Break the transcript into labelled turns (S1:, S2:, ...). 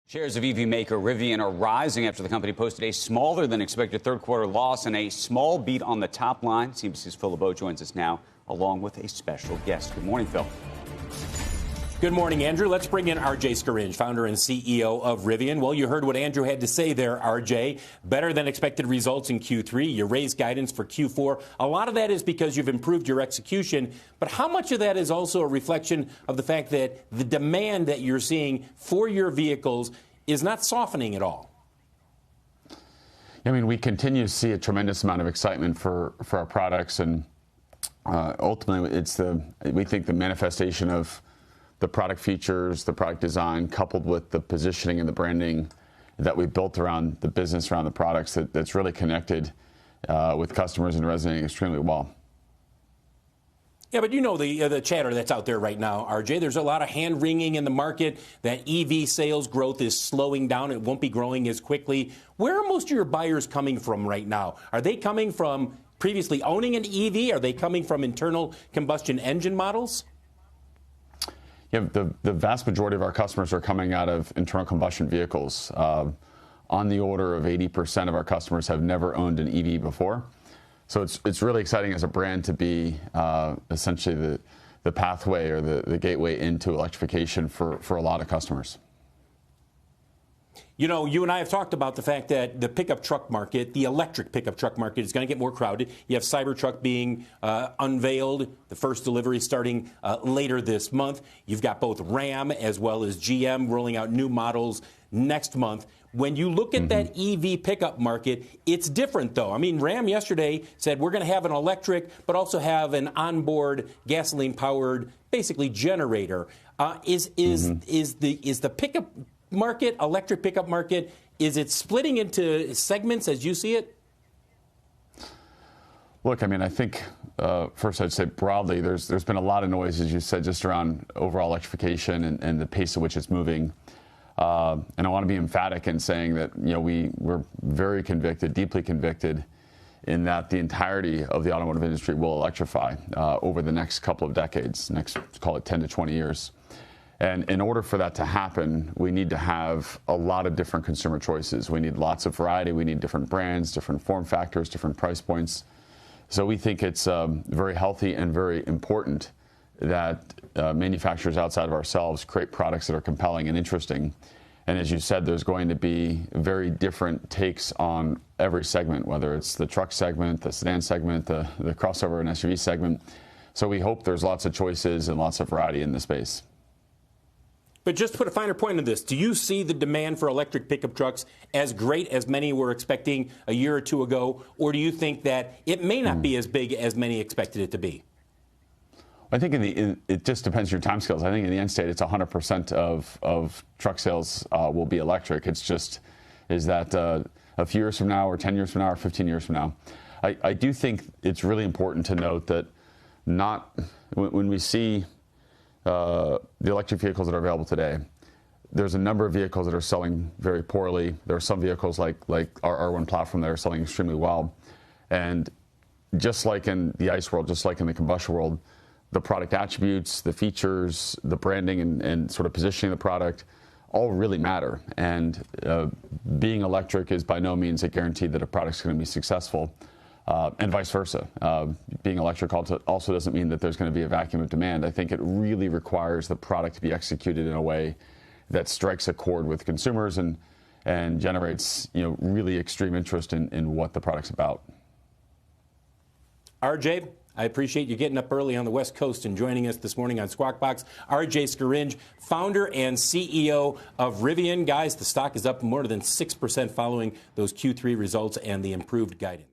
S1: Shares of EV maker Rivian are rising after the company posted a smaller than expected third quarter loss and a small beat on the top line. CNBC's Phil LeBeau joins us now, along with a special guest. Good morning, Phil.
S2: Good morning, Andrew. Let's bring in RJ Scaringe, founder and CEO of Rivian. Well, you heard what Andrew had to say there, RJ. Better than expected results in Q3. You raised guidance for Q4. A lot of that is because you've improved your execution. But how much of that is also a reflection of the fact that the demand that you're seeing for your vehicles is not softening at all?
S3: I mean, we continue to see a tremendous amount of excitement for our products. And ultimately, we think the manifestation of the product features, the product design, coupled with the positioning and the branding that we built around the business, around the products, that's really connected with customers and resonating extremely well.
S2: Yeah, but you know the chatter that's out there right now, RJ. There's a lot of hand-wringing in the market that EV sales growth is slowing down. It won't be growing as quickly. Where are most of your buyers coming from right now? Are they coming from previously owning an EV? Are they coming from internal combustion engine models?
S3: Yeah, the vast majority of our customers are coming out of internal combustion vehicles. On the order of 80% of our customers have never owned an EV before. So it's really exciting as a brand to be essentially the pathway or the gateway into electrification for a lot of customers.
S2: You know, you and I have talked about the fact that the pickup truck market, the electric pickup truck market, is going to get more crowded. You have Cybertruck being unveiled, the first delivery starting later this month. You've got both Ram as well as GM rolling out new models next month. When you look at that EV pickup market, it's different, though. I mean, Ram yesterday said we're going to have an electric, but also have an onboard gasoline-powered, basically, generator. Is the pickup market, electric pickup market, is it splitting into segments as you see it?
S3: Look, I mean, I think first I'd say broadly, there's been a lot of noise, as you said, just around overall electrification and the pace at which it's moving. And I want to be emphatic in saying that, you know, we're very convicted, deeply convicted, in that the entirety of the automotive industry will electrify over the next couple of decades, next, call it 10 to 20 years. And in order for that to happen, we need to have a lot of different consumer choices. We need lots of variety. We need different brands, different form factors, different price points. So we think it's very healthy and very important that manufacturers outside of ourselves create products that are compelling and interesting. And as you said, there's going to be very different takes on every segment, whether it's the truck segment, the sedan segment, the crossover and SUV segment. So we hope there's lots of choices and lots of variety in the space.
S2: But just to put a finer point on this, do you see the demand for electric pickup trucks as great as many were expecting a year or two ago? Or do you think that it may not be as big as many expected it to be?
S3: I think it just depends on your timescales. I think in the end state, it's 100% of truck sales will be electric. It's just, is that a few years from now or 10 years from now or 15 years from now? I do think it's really important to note that when we see the electric vehicles that are available today, there's a number of vehicles that are selling very poorly. There are some vehicles like our R1 platform that are selling extremely well. And just like in the ICE world, just like in the combustion world, the product attributes, the features, the branding and sort of positioning of the product all really matter. And being electric is by no means a guarantee that a product's going to be successful. And vice versa. Being electric also doesn't mean that there's going to be a vacuum of demand. I think it really requires the product to be executed in a way that strikes a chord with consumers and generates, you know, really extreme interest in what the product's about.
S2: RJ, I appreciate you getting up early on the West Coast and joining us this morning on Squawk Box. RJ Scaringe, founder and CEO of Rivian. Guys, the stock is up more than 6% following those Q3 results and the improved guidance.